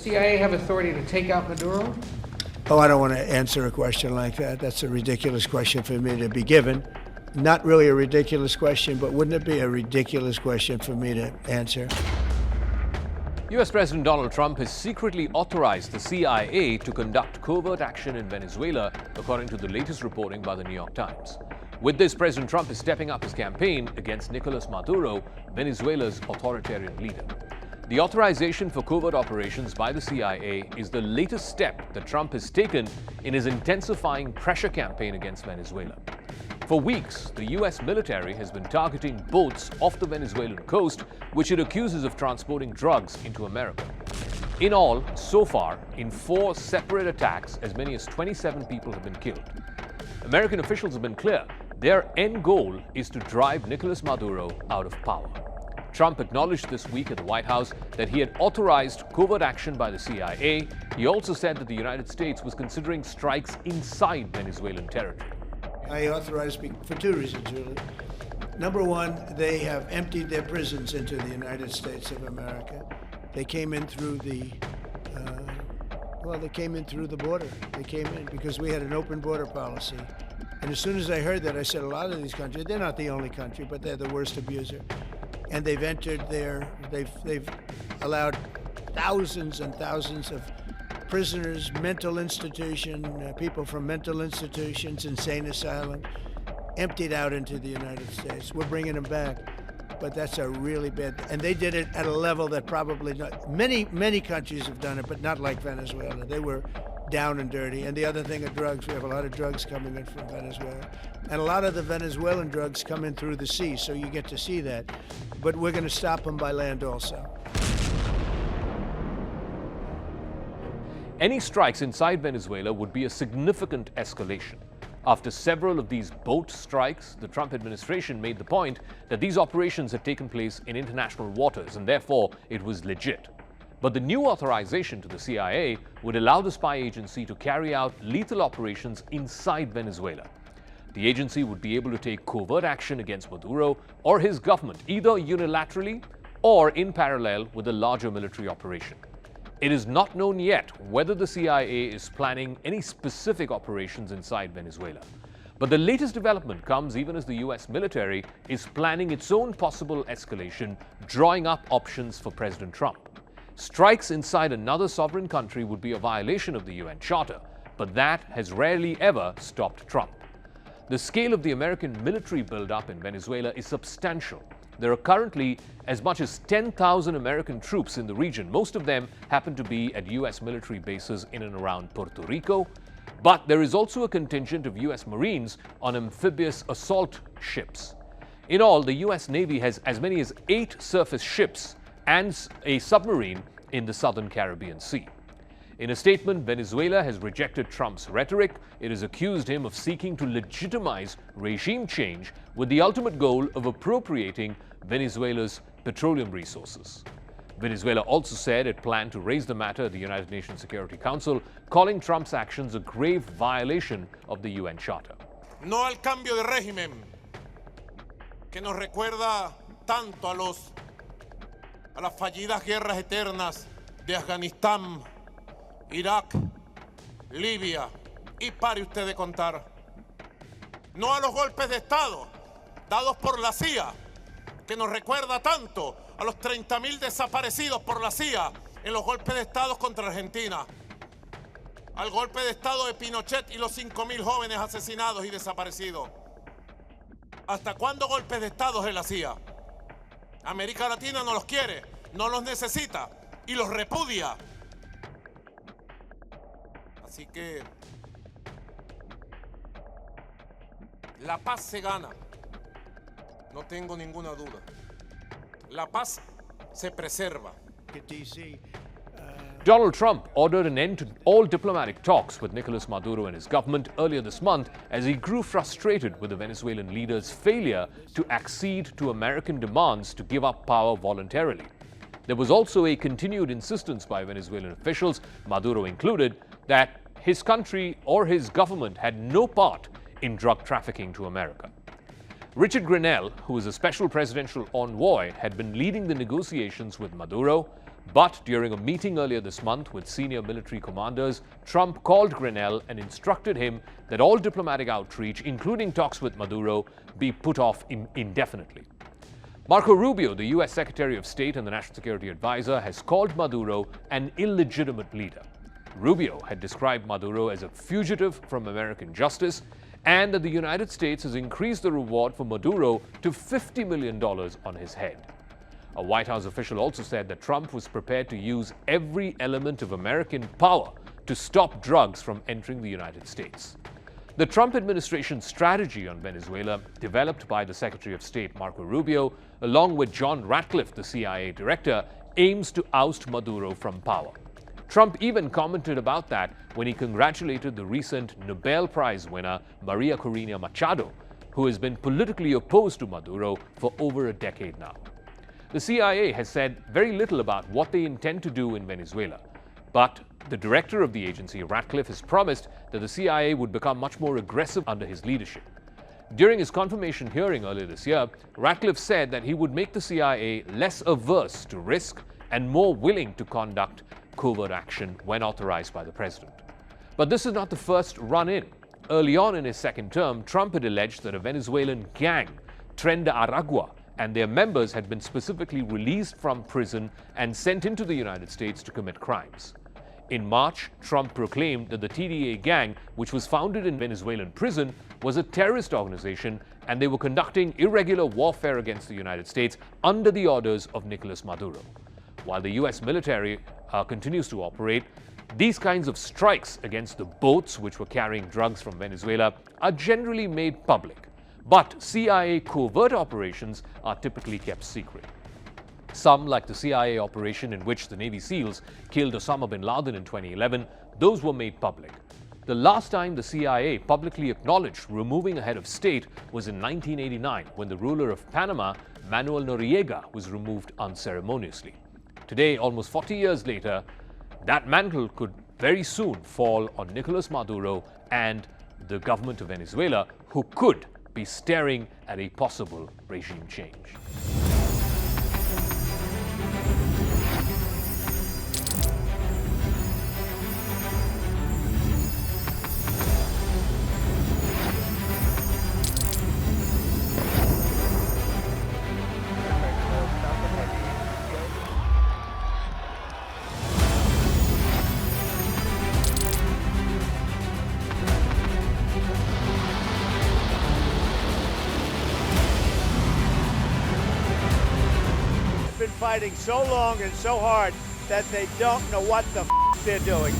CIA have authority to take out Maduro? Oh, I don't want to answer a question like that. That's a ridiculous question for me to be given. Not really a ridiculous question, but wouldn't it be a ridiculous question for me to answer? U.S. President Donald Trump has secretly authorized the CIA to conduct covert action in Venezuela, according to the latest reporting by the New York Times. With this, President Trump is stepping up his campaign against Nicolas Maduro, Venezuela's authoritarian leader. The authorization for covert operations by the CIA is the latest step that Trump has taken in his intensifying pressure campaign against Venezuela. For weeks, the U.S. military has been targeting boats off the Venezuelan coast, which it accuses of transporting drugs into America. In all, so far, in 4 separate attacks, as many as 27 people have been killed. American officials have been clear. Their end goal is to drive Nicolas Maduro out of power. Trump acknowledged this week at the White House that he had authorized covert action by the CIA. He also said that the United States was considering strikes inside Venezuelan territory. I authorized for 2 reasons, really. Number one, they have emptied their prisons into the United States of America. They came in through the, they came in through the border. They came in because we had an open border policy. And as soon as I heard that, I said a lot of these countries, they're not the only country, but they're the worst abuser. And they've entered there, they've allowed thousands and thousands of prisoners, mental institution, people from mental institutions, insane asylums, emptied out into the United States. We're bringing them back, but that's a really bad, and they did it at a level that probably not, many countries have done it, but not like Venezuela. They were down and dirty. And the other thing are drugs. We have a lot of drugs coming in from Venezuela. And a lot of the Venezuelan drugs come in through the sea, so you get to see that. But we're going to stop them by land also. Any strikes inside Venezuela would be a significant escalation. After several of these boat strikes, the Trump administration made the point that these operations had taken place in international waters and therefore it was legit. But the new authorization to the CIA would allow the spy agency to carry out lethal operations inside Venezuela. The agency would be able to take covert action against Maduro or his government, either unilaterally or in parallel with a larger military operation. It is not known yet whether the CIA is planning any specific operations inside Venezuela. But the latest development comes even as the US military is planning its own possible escalation, drawing up options for President Trump. Strikes inside another sovereign country would be a violation of the UN Charter, but that has rarely ever stopped Trump. The scale of the American military buildup in Venezuela is substantial. There are currently as much as 10,000 American troops in the region. Most of them happen to be at US military bases in and around Puerto Rico. But there is also a contingent of US Marines on amphibious assault ships. In all, the US Navy has as many as 8 surface ships and a submarine in the southern Caribbean Sea. In a statement, Venezuela has rejected Trump's rhetoric. It has accused him of seeking to legitimize regime change with the ultimate goal of appropriating Venezuela's petroleum resources. Venezuela also said it planned to raise the matter at the United Nations Security Council, calling Trump's actions a grave violation of the UN Charter. No al cambio de régimen, que nos recuerda tanto a las fallidas guerras eternas de Afganistán, Irak, Libia, y pare usted de contar. No a los golpes de Estado dados por la CIA, que nos recuerda tanto a los 30.000 desaparecidos por la CIA en los golpes de Estado contra Argentina, al golpe de Estado de Pinochet y los 5.000 jóvenes asesinados y desaparecidos. ¿Hasta cuándo golpes de Estado en la CIA? América Latina no los quiere, no los necesita y los repudia. Así que la paz se gana, no tengo ninguna duda. La paz se preserva. Donald Trump ordered an end to all diplomatic talks with Nicolas Maduro and his government earlier this month as he grew frustrated with the Venezuelan leader's failure to accede to American demands to give up power voluntarily. There was also a continued insistence by Venezuelan officials, Maduro included, that his country or his government had no part in drug trafficking to America. Richard Grenell, who is a special presidential envoy, had been leading the negotiations with Maduro. But during a meeting earlier this month with senior military commanders, Trump called Grenell and instructed him that all diplomatic outreach, including talks with Maduro, be put off indefinitely. Marco Rubio, the U.S. Secretary of State and the National Security Advisor, has called Maduro an illegitimate leader. Rubio had described Maduro as a fugitive from American justice and that the United States has increased the reward for Maduro to $50 million on his head. A White House official also said that Trump was prepared to use every element of American power to stop drugs from entering the United States. The Trump administration's strategy on Venezuela, developed by the Secretary of State Marco Rubio, along with John Ratcliffe, the CIA director, aims to oust Maduro from power. Trump even commented about that when he congratulated the recent Nobel Prize winner Maria Corina Machado, who has been politically opposed to Maduro for over a decade now. The CIA has said very little about what they intend to do in Venezuela, but the director of the agency, Ratcliffe, has promised that the CIA would become much more aggressive under his leadership. During his confirmation hearing earlier this year, Ratcliffe said that he would make the CIA less averse to risk and more willing to conduct covert action when authorized by the president. But this is not the first run-in. Early on in his second term, Trump had alleged that a Venezuelan gang, Tren de Aragua, and their members had been specifically released from prison and sent into the United States to commit crimes. In March, Trump proclaimed that the TDA gang, which was founded in Venezuelan prison, was a terrorist organization and they were conducting irregular warfare against the United States under the orders of Nicolas Maduro. While the US military continues to operate, these kinds of strikes against the boats which were carrying drugs from Venezuela are generally made public. But CIA covert operations are typically kept secret. Some, like the CIA operation in which the Navy SEALs killed Osama bin Laden in 2011, those were made public. The last time the CIA publicly acknowledged removing a head of state was in 1989, when the ruler of Panama, Manuel Noriega, was removed unceremoniously. Today, almost 40 years later, that mantle could very soon fall on Nicolas Maduro and the government of Venezuela, who could be staring at a possible regime change. Fighting so long and so hard that they don't know what the they're doing.